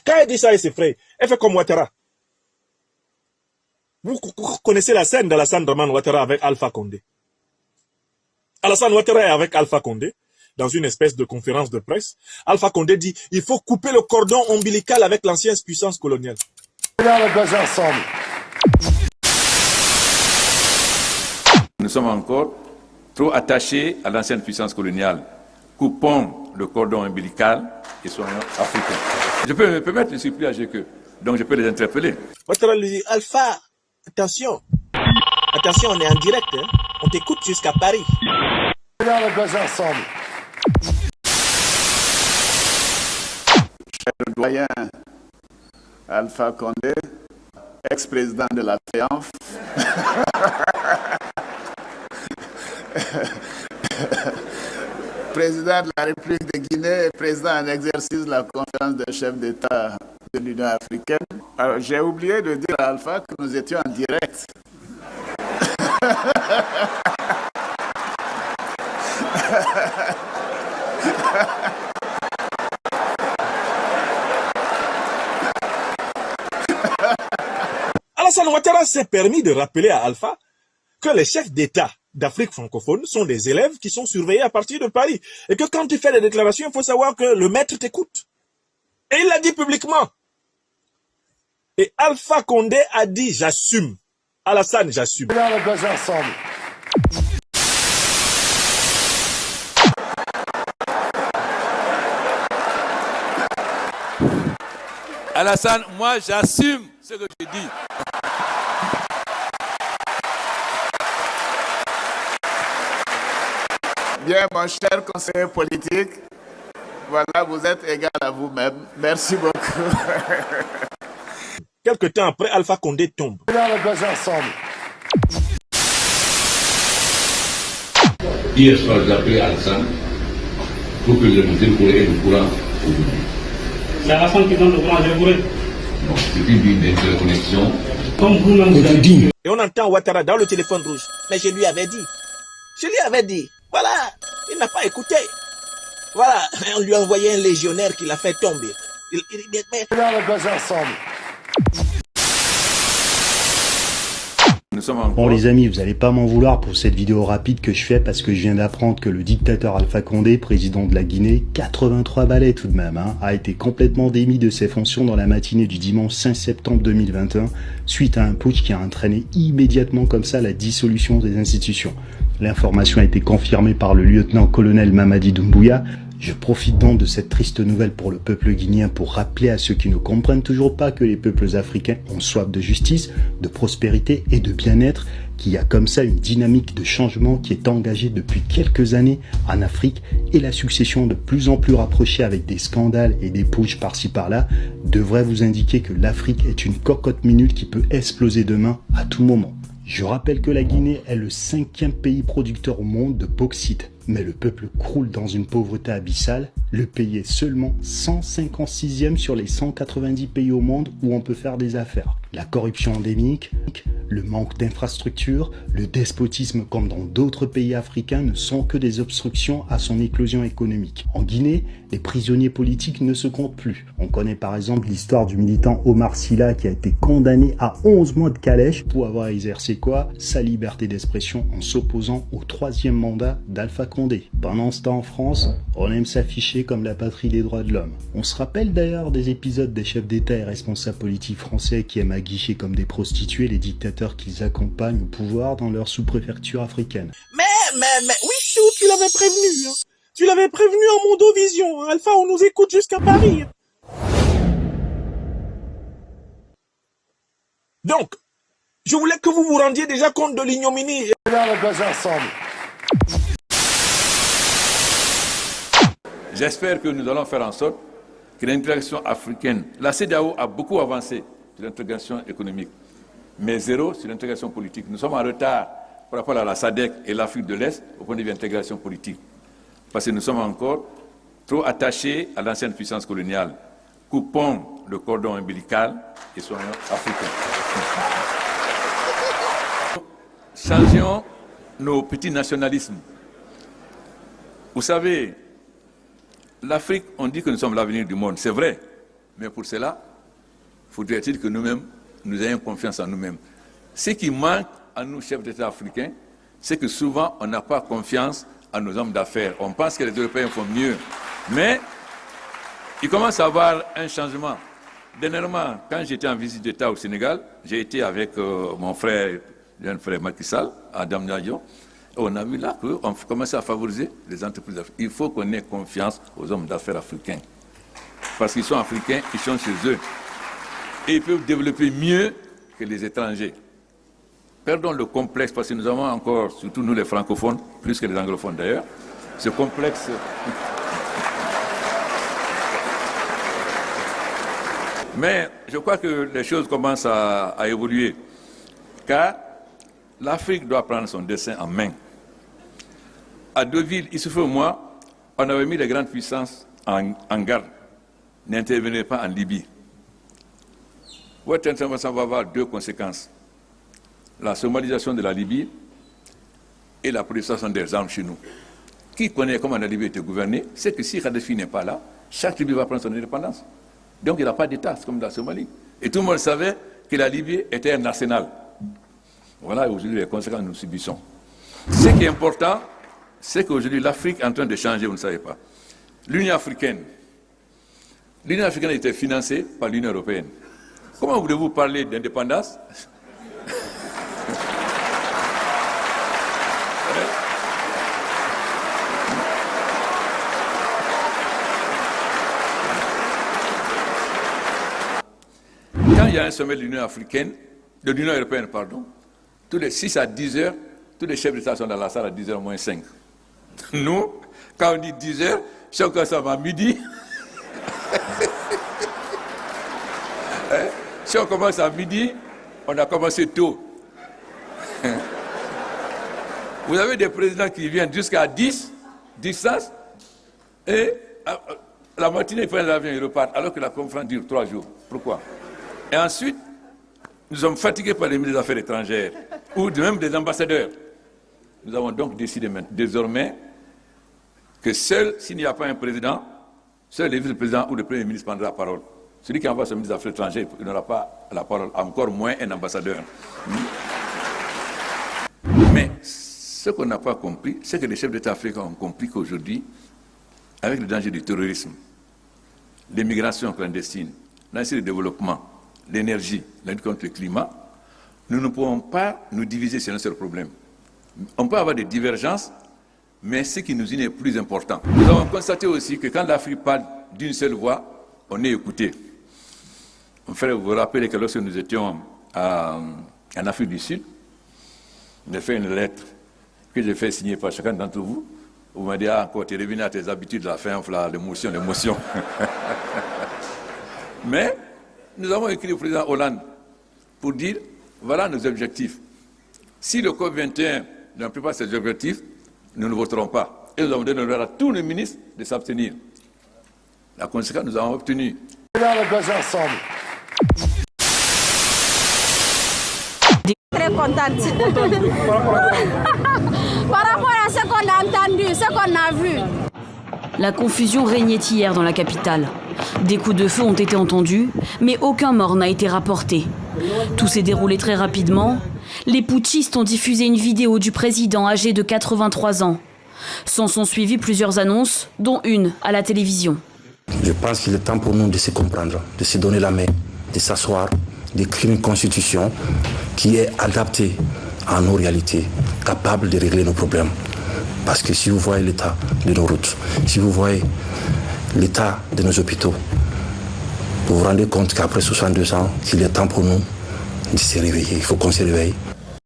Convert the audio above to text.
Quand elle dit ça, elle s'effraie. Elle fait comme Ouattara. Vous connaissez la scène de Alassane Dramane Ouattara avec Alpha Condé. Alassane Ouattara est avec Alpha Condé dans une espèce de conférence de presse. Alpha Condé dit il faut couper le cordon ombilical avec l'ancienne puissance coloniale. Ensemble. Nous sommes encore trop attachés à l'ancienne puissance coloniale. Coupons le cordon ombilical et soyons africains. Je peux me permettre de supplier à GQ, donc je peux les interpeller. Ouattara lui dit Alpha, attention, on est en direct, hein? On t'écoute jusqu'à Paris. Ensemble. Cher doyen Alpha Condé, ex-président de la FEANF, président de la République de Guinée et président en exercice de la conférence des chefs d'État de l'Union africaine. J'ai oublié de dire à Alpha que nous étions en direct. Alassane Ouattara s'est permis de rappeler à Alpha que les chefs d'État d'Afrique francophone sont des élèves qui sont surveillés à partir de Paris. Et que quand tu fais des déclarations, il faut savoir que le maître t'écoute. Et il l'a dit publiquement. Et Alpha Condé a dit j'assume. Alassane, j'assume. Ensemble. Alassane, moi j'assume ce que je dis. Bien, mon cher conseiller politique, voilà, vous êtes égal à vous-même. Merci beaucoup. Quelque temps après, Alpha Condé tombe. Ensemble. Hier soir, j'ai appelé Alassane pour que je vous ait le courant aujourd'hui. C'est Alassane qui donne le courant, je voudrais. Non, c'est une ligne d'interconnexion. Comme vous-même dit. Et on entend Ouattara dans le téléphone rouge. Mais je lui avais dit. Je lui avais dit. Voilà, il n'a pas écouté. Voilà, on lui a envoyé un légionnaire qui l'a fait tomber. Ensemble. Nous sommes encore... Bon les amis, vous allez pas m'en vouloir pour cette vidéo rapide que je fais parce que je viens d'apprendre que le dictateur Alpha Condé, président de la Guinée, 83 balais tout de même, hein, a été complètement démis de ses fonctions dans la matinée du dimanche 5 septembre 2021 suite à un putsch qui a entraîné immédiatement comme ça la dissolution des institutions. L'information a été confirmée par le lieutenant-colonel Mamadi Doumbouya. Je profite donc de cette triste nouvelle pour le peuple guinéen pour rappeler à ceux qui ne comprennent toujours pas que les peuples africains ont soif de justice, de prospérité et de bien-être, qu'il y a comme ça une dynamique de changement qui est engagée depuis quelques années en Afrique et la succession de plus en plus rapprochée avec des scandales et des putschs par-ci par-là devrait vous indiquer que l'Afrique est une cocotte minute qui peut exploser demain à tout moment. Je rappelle que la Guinée est le 5e pays producteur au monde de bauxite. Mais le peuple croule dans une pauvreté abyssale. Le pays est seulement 156e sur les 190 pays au monde où on peut faire des affaires. La corruption endémique, le manque d'infrastructures, le despotisme comme dans d'autres pays africains ne sont que des obstructions à son éclosion économique. En Guinée, les prisonniers politiques ne se comptent plus. On connaît par exemple l'histoire du militant Omar Silla qui a été condamné à 11 mois de calèche pour avoir exercé quoi? Sa liberté d'expression en s'opposant au 3e mandat d'Alpha Condé. Pendant ce temps en France, on aime s'afficher comme la patrie des droits de l'homme. On se rappelle d'ailleurs des épisodes des chefs d'État et responsables politiques français qui aiment aguicher comme des prostituées les dictateurs qu'ils accompagnent au pouvoir dans leur sous-préfecture africaine. Mais, oui, chou, tu l'avais prévenu, hein. Tu l'avais prévenu en Mondovision, hein. Alpha, on nous écoute jusqu'à Paris. Donc, je voulais que vous vous rendiez déjà compte de l'ignominie. Ensemble. J'espère que nous allons faire en sorte que l'intégration africaine, la CEDEAO a beaucoup avancé sur l'intégration économique, mais zéro sur l'intégration politique. Nous sommes en retard par rapport à la SADC et l'Afrique de l'Est au point de vue intégration politique, parce que nous sommes encore trop attachés à l'ancienne puissance coloniale. Coupons le cordon ombilical et soyons africains. Changeons nos petits nationalismes. Vous savez, l'Afrique, on dit que nous sommes l'avenir du monde, c'est vrai. Mais pour cela, faudrait-il que nous-mêmes, nous ayons confiance en nous-mêmes. Ce qui manque à nous, chefs d'État africains, c'est que souvent, on n'a pas confiance en nos hommes d'affaires. On pense que les Européens font mieux. Mais il commence à y avoir un changement. Dernièrement, quand j'étais en visite d'État au Sénégal, j'ai été avec mon frère, jeune frère Macky Sall, à Damniadio. On a vu là qu'on commence à favoriser les entreprises africaines. Il faut qu'on ait confiance aux hommes d'affaires africains. Parce qu'ils sont africains, ils sont chez eux. Et ils peuvent développer mieux que les étrangers. Perdons le complexe, parce que nous avons encore, surtout nous les francophones, plus que les anglophones d'ailleurs, ce complexe. Mais je crois que les choses commencent à évoluer, car l'Afrique doit prendre son destin en main. À Deauville, il se fait au mois, on avait mis les grandes puissances en garde. N'intervenez pas en Libye. Votre intervention va avoir deux conséquences. La somalisation de la Libye et la prolifération des armes chez nous. Qui connaît comment la Libye était gouvernée, c'est que si Kadhafi n'est pas là, chaque Libye va prendre son indépendance. Donc il n'y a pas d'État, c'est comme la Somalie. Et tout le monde savait que la Libye était un arsenal. Voilà aujourd'hui les conséquences que nous subissons. Ce qui est important, c'est qu'aujourd'hui l'Afrique est en train de changer, vous ne savez pas. L'Union africaine était financée par l'Union européenne. Comment voulez-vous parler d'indépendance ? Quand il y a un sommet de l'Union africaine, de l'Union européenne, pardon, tous les 6 à 10 heures, tous les chefs d'État sont dans la salle à 10h moins 5. Nous, quand on dit 10 heures, chacun ça va à midi. Si on commence à midi, on a commencé tôt. Vous avez des présidents qui viennent jusqu'à 10 distances, et la matinée, ils prennent l'avion, ils repartent, alors que la conférence dure 3 jours. Pourquoi? Et ensuite, nous sommes fatigués par les ministres des Affaires étrangères, ou même des ambassadeurs. Nous avons donc décidé désormais que seul, s'il n'y a pas un président, seul le vice-président ou le premier ministre prendra la parole. Celui qui envoie son ministre des Affaires étrangères, il n'aura pas la parole, encore moins un ambassadeur. Mais ce qu'on n'a pas compris, c'est que les chefs d'État africains ont compris qu'aujourd'hui, avec le danger du terrorisme, l'immigration clandestine, l'accès au développement, l'énergie, la lutte contre le climat, nous ne pouvons pas nous diviser sur un seul problème. On peut avoir des divergences, mais ce qui nous unit est plus important. Nous avons constaté aussi que quand l'Afrique parle d'une seule voix, on est écouté. Mon frère, vous vous rappelez que lorsque nous étions en Afrique du Sud, j'ai fait une lettre que j'ai fait signer par chacun d'entre vous. Vous m'avez dit, encore, tu es revenu à tes habitudes, la fin, l'émotion. Mais nous avons écrit au président Hollande pour dire, voilà nos objectifs. Si le COP21 ne remplit pas ses objectifs, nous ne voterons pas. Et nous avons donné à tous les ministres de s'abstenir. La conséquence, nous avons obtenu. Regarde le baiser ensemble. Très contente. Par rapport à ce qu'on a entendu, ce qu'on a vu. La confusion régnait hier dans la capitale. Des coups de feu ont été entendus, mais aucun mort n'a été rapporté. Tout s'est déroulé très rapidement. Les putschistes ont diffusé une vidéo du président âgé de 83 ans. S'en sont suivies plusieurs annonces, dont une à la télévision. Je pense qu'il est temps pour nous de se comprendre, de se donner la main, de s'asseoir, d'écrire une constitution qui est adaptée à nos réalités, capable de régler nos problèmes. Parce que si vous voyez l'état de nos routes, si vous voyez l'état de nos hôpitaux, vous vous rendez compte qu'après 62 ans, il est temps pour nous de se réveiller. Il faut qu'on se réveille.